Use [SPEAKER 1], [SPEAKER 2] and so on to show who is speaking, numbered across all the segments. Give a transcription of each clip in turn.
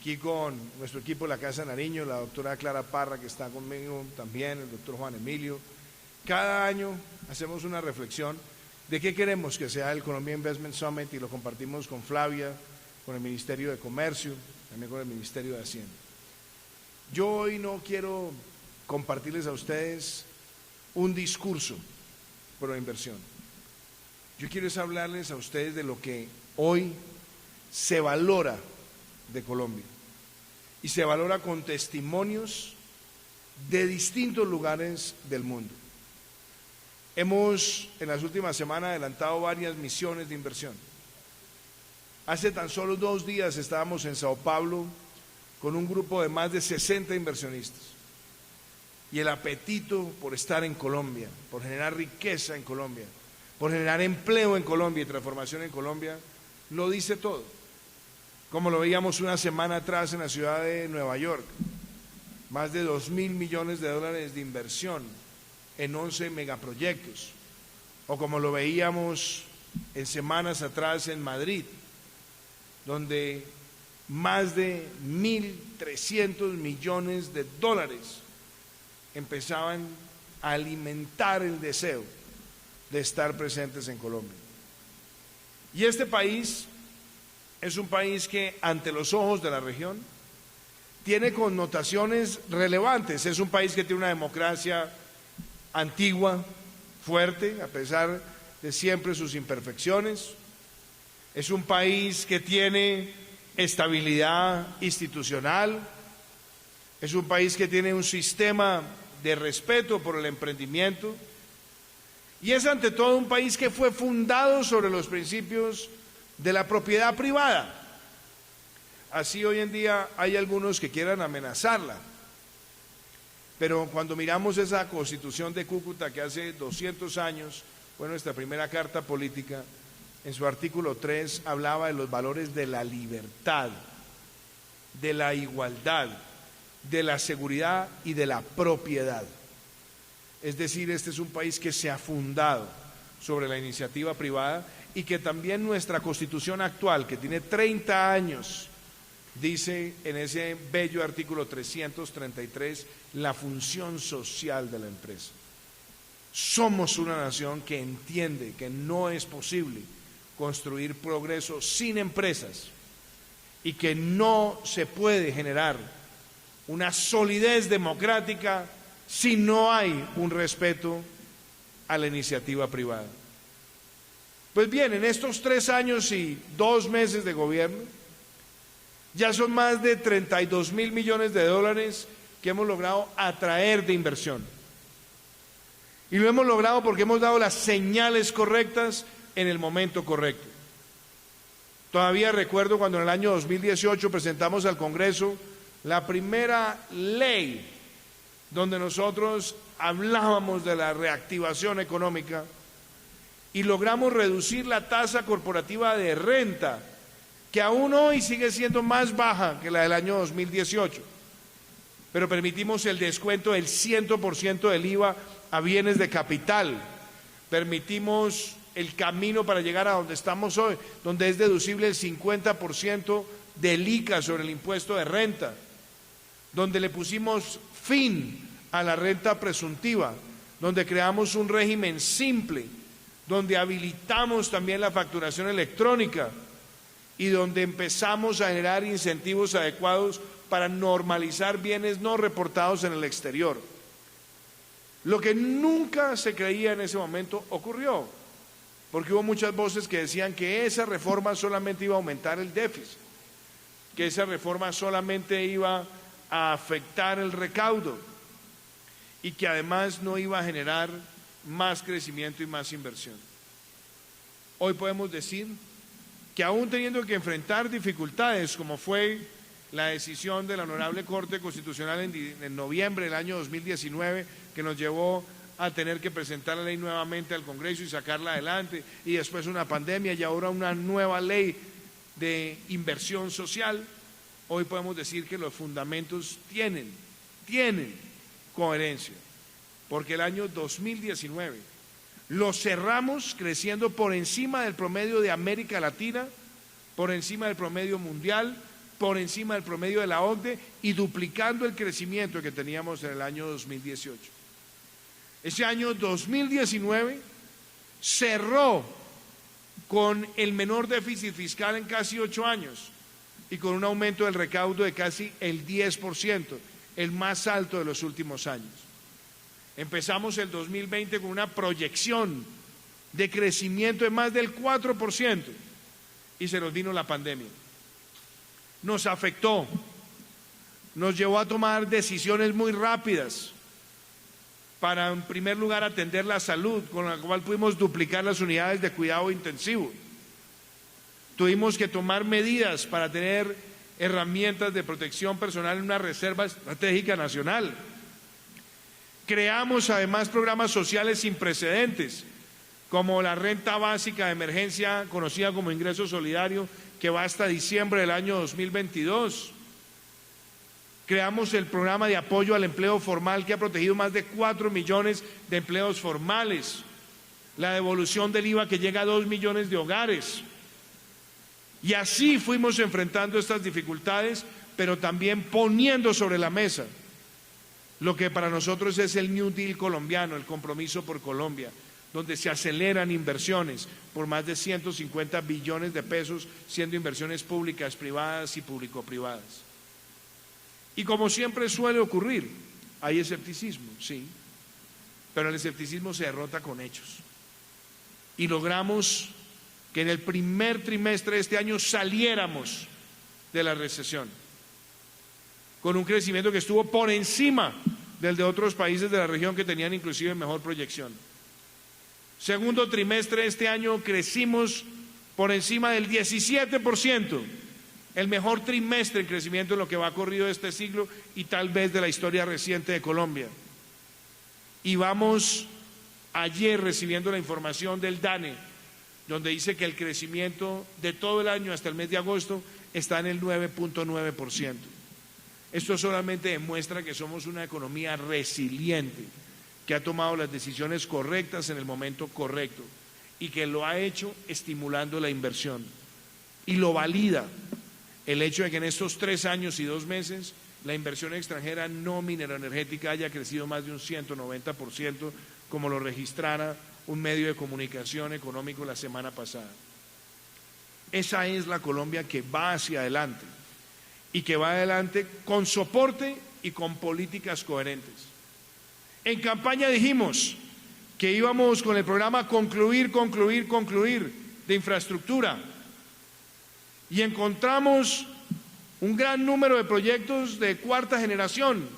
[SPEAKER 1] aquí con nuestro equipo de la Casa Nariño, la doctora Clara Parra, que está conmigo también, el doctor Juan Emilio. Cada año hacemos una reflexión de qué queremos que sea el Colombia Investment Summit y lo compartimos con Flavia, con el Ministerio de Comercio, también con el Ministerio de Hacienda. Yo hoy no quiero compartirles a ustedes un discurso pro inversión. Yo quiero hablarles a ustedes de lo que hoy se valora de Colombia y se valora con testimonios de distintos lugares del mundo. Hemos en las últimas semanas adelantado varias misiones de inversión. Hace tan solo 2 días estábamos en Sao Paulo con un grupo de más de 60 inversionistas y el apetito por estar en Colombia, por generar riqueza en Colombia, por generar empleo en Colombia y transformación en Colombia, lo dice todo. Como lo veíamos una semana atrás en la ciudad de Nueva York, más de $2.000 millones de inversión en 11 megaproyectos, o como lo veíamos en semanas atrás en Madrid, donde más de 1.300 millones de dólares empezaban a alimentar el deseo de estar presentes en Colombia. Y este país es un país que ante los ojos de la región tiene connotaciones relevantes. Es un país que tiene una democracia antigua, fuerte, a pesar de siempre sus imperfecciones. Es un país que tiene estabilidad institucional. Es un país que tiene un sistema de respeto por el emprendimiento. Y es ante todo un país que fue fundado sobre los principios de la propiedad privada. Así hoy en día hay algunos que quieran amenazarla, pero cuando miramos esa Constitución de Cúcuta que hace 200 años fue nuestra primera carta política, en su artículo 3 hablaba de los valores de la libertad, de la igualdad, de la seguridad y de la propiedad. Es decir, este es un país que se ha fundado sobre la iniciativa privada y que también nuestra Constitución actual, que tiene 30 años, dice en ese bello artículo 333 la función social de la empresa. Somos una nación que entiende que no es posible construir progreso sin empresas y que no se puede generar una solidez democrática si no hay un respeto a la iniciativa privada. Pues bien, en estos 3 años y 2 meses de gobierno, ya son más de $32.000 millones que hemos logrado atraer de inversión. Y lo hemos logrado porque hemos dado las señales correctas en el momento correcto. Todavía recuerdo cuando en el año 2018 presentamos al Congreso la primera ley donde nosotros hablábamos de la reactivación económica y logramos reducir la tasa corporativa de renta, que aún hoy sigue siendo más baja que la del año 2018, pero permitimos el descuento del 100% del IVA a bienes de capital, permitimos el camino para llegar a donde estamos hoy, donde es deducible el 50% del ICA sobre el impuesto de renta, donde le pusimos fin a la renta presuntiva, donde creamos un régimen simple, donde habilitamos también la facturación electrónica y donde empezamos a generar incentivos adecuados para normalizar bienes no reportados en el exterior. Lo que nunca se creía en ese momento ocurrió, porque hubo muchas voces que decían que esa reforma solamente iba a aumentar el déficit, que esa reforma solamente iba a afectar el recaudo y que además no iba a generar más crecimiento y más inversión. Hoy podemos decir que aún teniendo que enfrentar dificultades como fue la decisión de la Honorable Corte Constitucional en noviembre del año 2019 que nos llevó a tener que presentar la ley nuevamente al Congreso y sacarla adelante, y después una pandemia y ahora una nueva ley de inversión social, hoy podemos decir que los fundamentos tienen coherencia, porque el año 2019 lo cerramos creciendo por encima del promedio de América Latina, por encima del promedio mundial, por encima del promedio de la OCDE y duplicando el crecimiento que teníamos en el año 2018. Ese año 2019 cerró con el menor déficit fiscal en casi 8 años y con un aumento del recaudo de casi el 10%, el más alto de los últimos años. Empezamos el 2020 con una proyección de crecimiento de más del 4% y se nos vino la pandemia. Nos afectó, nos llevó a tomar decisiones muy rápidas para, en primer lugar, atender la salud, con la cual pudimos duplicar las unidades de cuidado intensivo. Tuvimos que tomar medidas para tener herramientas de protección personal en una reserva estratégica nacional. Creamos además programas sociales sin precedentes, como la renta básica de emergencia, conocida como ingreso solidario, que va hasta diciembre del año 2022. Creamos el programa de apoyo al empleo formal, que ha protegido más de 4 millones de empleos formales, la devolución del IVA que llega a 2 millones de hogares. Y así fuimos enfrentando estas dificultades, pero también poniendo sobre la mesa lo que para nosotros es el New Deal colombiano, el compromiso por Colombia, donde se aceleran inversiones por más de 150 billones de pesos, siendo inversiones públicas, privadas y público-privadas. Y como siempre suele ocurrir, hay escepticismo, sí, pero el escepticismo se derrota con hechos. Y logramos que en el primer trimestre de este año saliéramos de la recesión, con un crecimiento que estuvo por encima del de otros países de la región que tenían inclusive mejor proyección. Segundo trimestre de este año crecimos por encima del 17%, el mejor trimestre en crecimiento en lo que va corrido de este siglo y tal vez de la historia reciente de Colombia. Y vamos ayer recibiendo la información del DANE, donde dice que el crecimiento de todo el año hasta el mes de agosto está en el 9.9%. Esto solamente demuestra que somos una economía resiliente, que ha tomado las decisiones correctas en el momento correcto y que lo ha hecho estimulando la inversión. Y lo valida el hecho de que en estos 3 años y 2 meses la inversión extranjera no mineroenergética haya crecido más de un 190%, como lo registrara un medio de comunicación económico la semana pasada. Esa es la Colombia que va hacia adelante y que va adelante con soporte y con políticas coherentes. En campaña dijimos que íbamos con el programa concluir de infraestructura y encontramos un gran número de proyectos de cuarta generación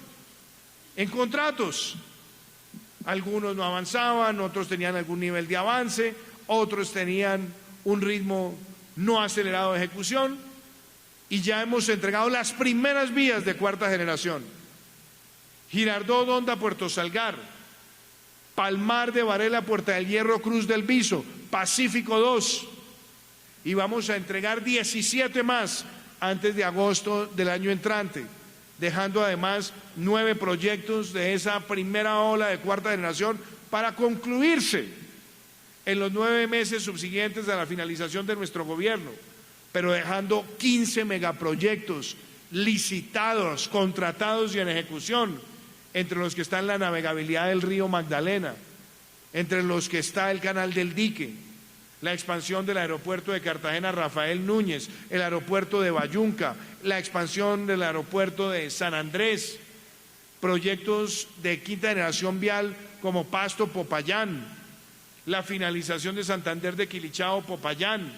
[SPEAKER 1] en contratos. Algunos no avanzaban, otros tenían algún nivel de avance, otros tenían un ritmo no acelerado de ejecución y ya hemos entregado las primeras vías de cuarta generación. Girardot, Honda, Puerto Salgar, Palmar de Varela, Puerta del Hierro, Cruz del Viso, Pacífico 2, y vamos a entregar 17 más antes de agosto del año entrante, dejando además 9 proyectos de esa primera ola de cuarta generación para concluirse en los 9 meses subsiguientes a la finalización de nuestro gobierno, pero dejando 15 megaproyectos licitados, contratados y en ejecución, entre los que están la navegabilidad del río Magdalena, entre los que está el canal del Dique, la expansión del aeropuerto de Cartagena Rafael Núñez, el aeropuerto de Bayunca, la expansión del aeropuerto de San Andrés, proyectos de quinta generación vial como Pasto Popayán, la finalización de Santander de Quilichao Popayán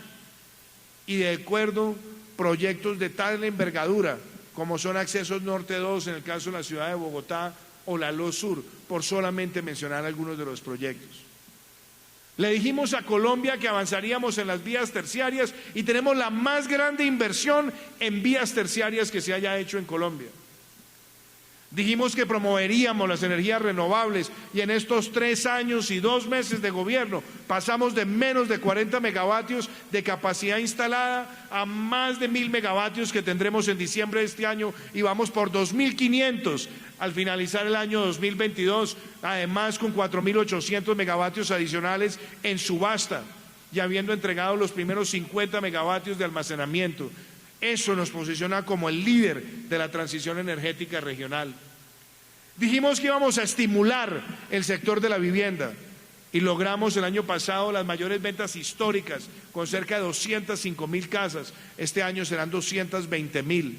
[SPEAKER 1] y de acuerdo proyectos de tal envergadura como son Accesos Norte 2 en el caso de la ciudad de Bogotá o la LOS Sur, por solamente mencionar algunos de los proyectos. Le dijimos a Colombia que avanzaríamos en las vías terciarias y tenemos la más grande inversión en vías terciarias que se haya hecho en Colombia. Dijimos que promoveríamos las energías renovables y en estos 3 años y 2 meses de gobierno pasamos de menos de 40 megavatios de capacidad instalada a más de 1.000 megavatios que tendremos en diciembre de este año y vamos por 2.500 al finalizar el año 2022, además con 4.800 megavatios adicionales en subasta y habiendo entregado los primeros 50 megavatios de almacenamiento. Eso nos posiciona como el líder de la transición energética regional. Dijimos que íbamos a estimular el sector de la vivienda y logramos el año pasado las mayores ventas históricas con cerca de 205.000 casas. Este año serán 220.000.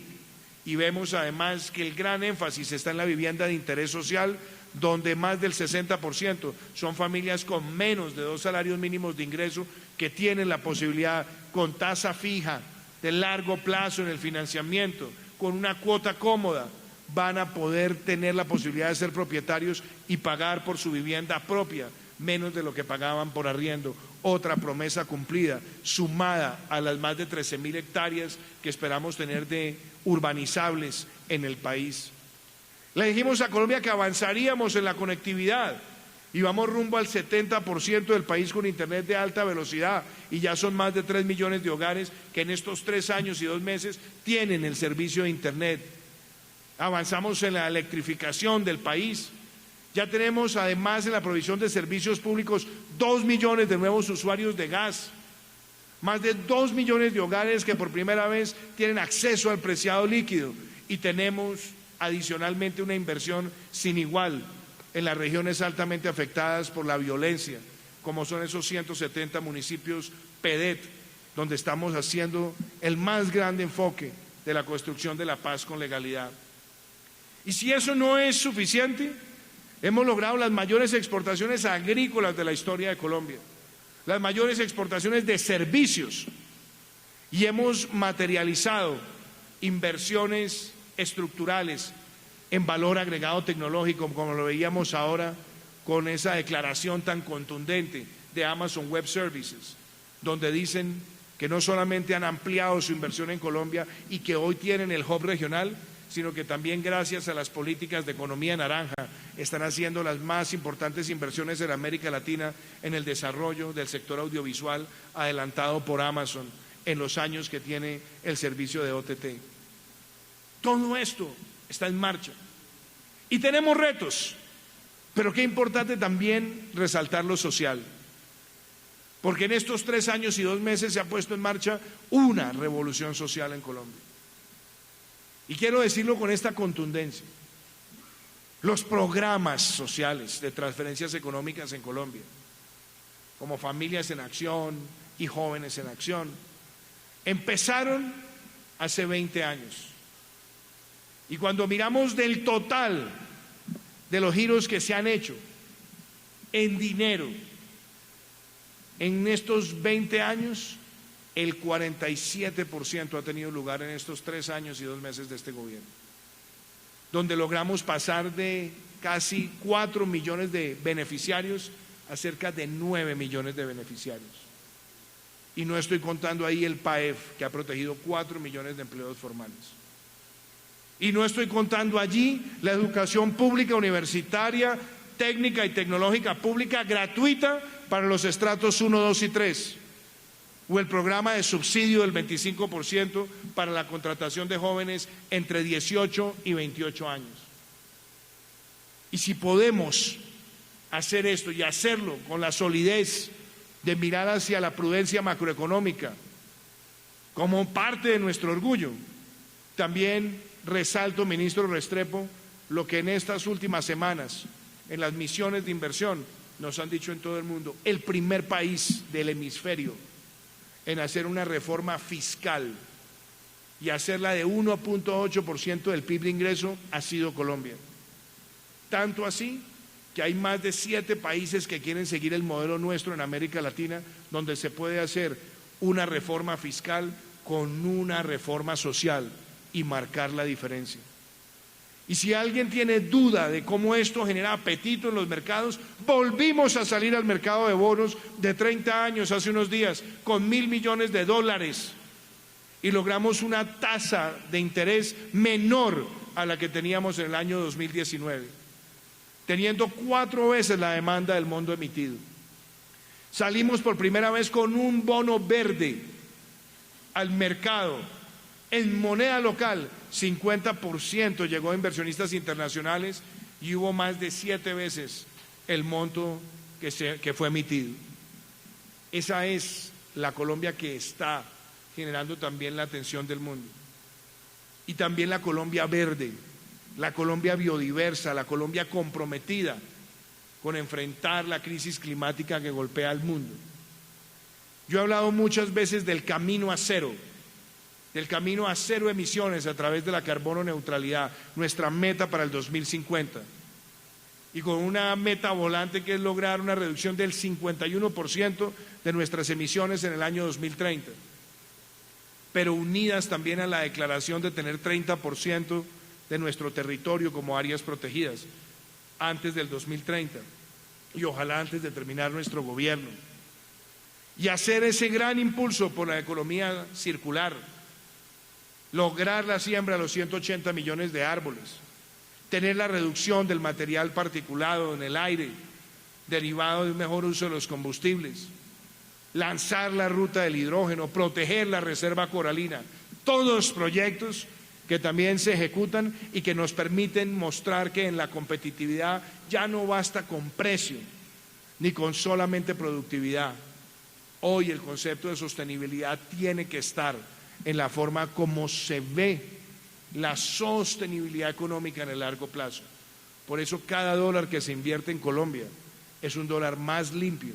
[SPEAKER 1] Y vemos además que el gran énfasis está en la vivienda de interés social, donde más del 60% son familias con menos de 2 salarios mínimos de ingreso que tienen la posibilidad, con tasa fija, de largo plazo en el financiamiento, con una cuota cómoda, van a poder tener la posibilidad de ser propietarios y pagar por su vivienda propia menos de lo que pagaban por arriendo. Otra promesa cumplida, sumada a las más de 13.000 hectáreas que esperamos tener de urbanizables en el país. Le dijimos a Colombia que avanzaríamos en la conectividad y vamos rumbo al 70% del país con internet de alta velocidad, y ya son más de 3 millones de hogares que en estos 3 años y 2 meses tienen el servicio de internet. Avanzamos en la electrificación del país. Ya tenemos además en la provisión de servicios públicos 2 millones de nuevos usuarios de gas, más de 2 millones de hogares que por primera vez tienen acceso al preciado líquido, y tenemos adicionalmente una inversión sin igual en las regiones altamente afectadas por la violencia, como son esos 170 municipios PEDET, donde estamos haciendo el más grande enfoque de la construcción de la paz con legalidad. Y si eso no es suficiente, hemos logrado las mayores exportaciones agrícolas de la historia de Colombia, las mayores exportaciones de servicios, y hemos materializado inversiones estructurales en valor agregado tecnológico, como lo veíamos ahora con esa declaración tan contundente de Amazon Web Services, donde dicen que no solamente han ampliado su inversión en Colombia y que hoy tienen el hub regional, sino que también gracias a las políticas de economía naranja están haciendo las más importantes inversiones en América Latina en el desarrollo del sector audiovisual, adelantado por Amazon en los años que tiene el servicio de OTT. Todo esto está en marcha y tenemos retos, pero qué importante también resaltar lo social, porque en estos 3 años y 2 meses se ha puesto en marcha una revolución social en Colombia. Y quiero decirlo con esta contundencia: los programas sociales de transferencias económicas en Colombia, como Familias en Acción y Jóvenes en Acción, empezaron hace 20 años. Y cuando miramos del total de los giros que se han hecho en dinero en estos 20 años, el 47% ha tenido lugar en estos 3 años y 2 meses de este gobierno, donde logramos pasar de casi 4 millones de beneficiarios a cerca de 9 millones de beneficiarios. Y no estoy contando ahí el PAEF, que ha protegido 4 millones de empleos formales. Y no estoy contando allí la educación pública, universitaria, técnica y tecnológica pública gratuita para los estratos 1, 2 y 3. O el programa de subsidio del 25% para la contratación de jóvenes entre 18 y 28 años. Y si podemos hacer esto y hacerlo con la solidez de mirar hacia la prudencia macroeconómica como parte de nuestro orgullo, también resalto, ministro Restrepo, lo que en estas últimas semanas en las misiones de inversión nos han dicho en todo el mundo: el primer país del hemisferio en hacer una reforma fiscal y hacerla de 1.8% del PIB de ingreso ha sido Colombia. Tanto así que hay más de 7 países que quieren seguir el modelo nuestro en América Latina, donde se puede hacer una reforma fiscal con una reforma social y marcar la diferencia. Y si alguien tiene duda de cómo esto genera apetito en los mercados, volvimos a salir al mercado de bonos de 30 años hace unos días con $1.000 millones y logramos una tasa de interés menor a la que teníamos en el año 2019, teniendo 4 veces la demanda del monto emitido. Salimos por primera vez con un bono verde al mercado en moneda local. 50% llegó a inversionistas internacionales y hubo más de 7 veces el monto que fue emitido. Esa es la Colombia que está generando también la atención del mundo. Y también la Colombia verde, la Colombia biodiversa, la Colombia comprometida con enfrentar la crisis climática que golpea al mundo. Yo he hablado muchas veces del camino a cero emisiones a través de la carbono neutralidad, nuestra meta para el 2050. Y con una meta volante que es lograr una reducción del 51% de nuestras emisiones en el año 2030. Pero unidas también a la declaración de tener 30% de nuestro territorio como áreas protegidas antes del 2030 y ojalá antes de terminar nuestro gobierno. Y hacer ese gran impulso por la economía circular, lograr la siembra de los 180 millones de árboles, tener la reducción del material particulado en el aire, derivado de un mejor uso de los combustibles, lanzar la ruta del hidrógeno, proteger la reserva coralina, todos proyectos que también se ejecutan y que nos permiten mostrar que en la competitividad ya no basta con precio, ni con solamente productividad. Hoy el concepto de sostenibilidad tiene que estar en la forma como se ve la sostenibilidad económica en el largo plazo. Por eso cada dólar que se invierte en Colombia es un dólar más limpio,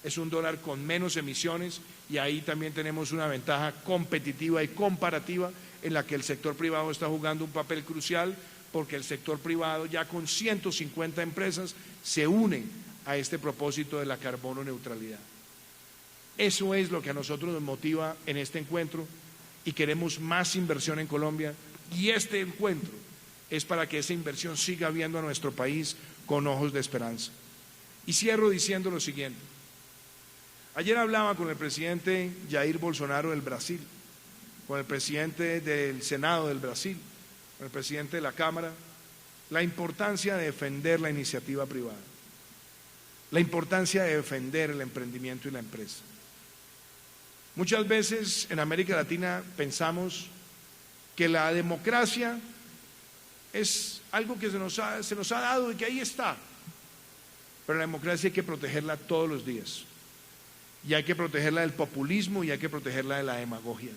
[SPEAKER 1] es un dólar con menos emisiones y ahí también tenemos una ventaja competitiva y comparativa en la que el sector privado está jugando un papel crucial porque el sector privado ya con 150 empresas se une a este propósito de la carbono neutralidad. Eso es lo que a nosotros nos motiva en este encuentro y queremos más inversión en Colombia y este encuentro es para que esa inversión siga viendo a nuestro país con ojos de esperanza. Y cierro diciendo lo siguiente. Ayer hablaba con el presidente Jair Bolsonaro del Brasil, con el presidente del Senado del Brasil, con el presidente de la Cámara, la importancia de defender la iniciativa privada, la importancia de defender el emprendimiento y la empresa. Muchas veces en América Latina pensamos que la democracia es algo que se nos ha dado y que ahí está, pero la democracia hay que protegerla todos los días. Y hay que protegerla del populismo y hay que protegerla de la demagogia.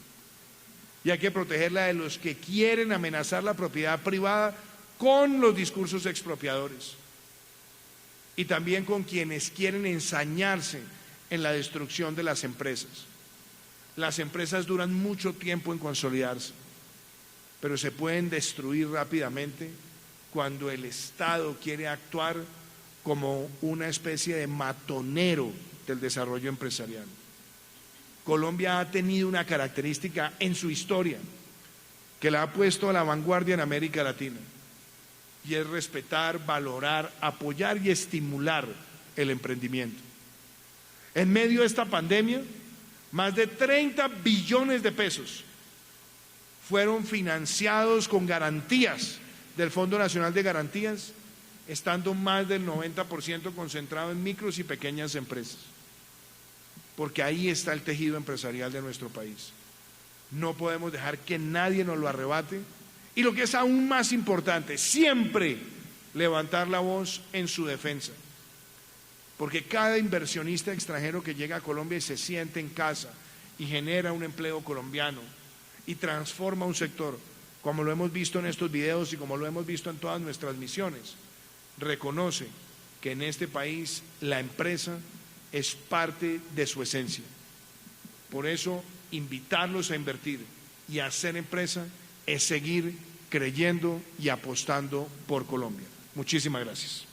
[SPEAKER 1] Y hay que protegerla de los que quieren amenazar la propiedad privada con los discursos expropiadores. Y también con quienes quieren ensañarse en la destrucción de las empresas. Las empresas duran mucho tiempo en consolidarse, pero se pueden destruir rápidamente cuando el Estado quiere actuar como una especie de matonero del desarrollo empresarial. Colombia ha tenido una característica en su historia que la ha puesto a la vanguardia en América Latina y es respetar, valorar, apoyar y estimular el emprendimiento. En medio de esta pandemia, más de 30 billones de pesos fueron financiados con garantías del Fondo Nacional de Garantías, estando más del 90% concentrado en micros y pequeñas empresas. Porque ahí está el tejido empresarial de nuestro país. No podemos dejar que nadie nos lo arrebate. Y lo que es aún más importante, siempre levantar la voz en su defensa. Porque cada inversionista extranjero que llega a Colombia y se siente en casa y genera un empleo colombiano y transforma un sector, como lo hemos visto en estos videos y como lo hemos visto en todas nuestras misiones, reconoce que en este país la empresa es parte de su esencia. Por eso, invitarlos a invertir y a hacer empresa es seguir creyendo y apostando por Colombia. Muchísimas gracias.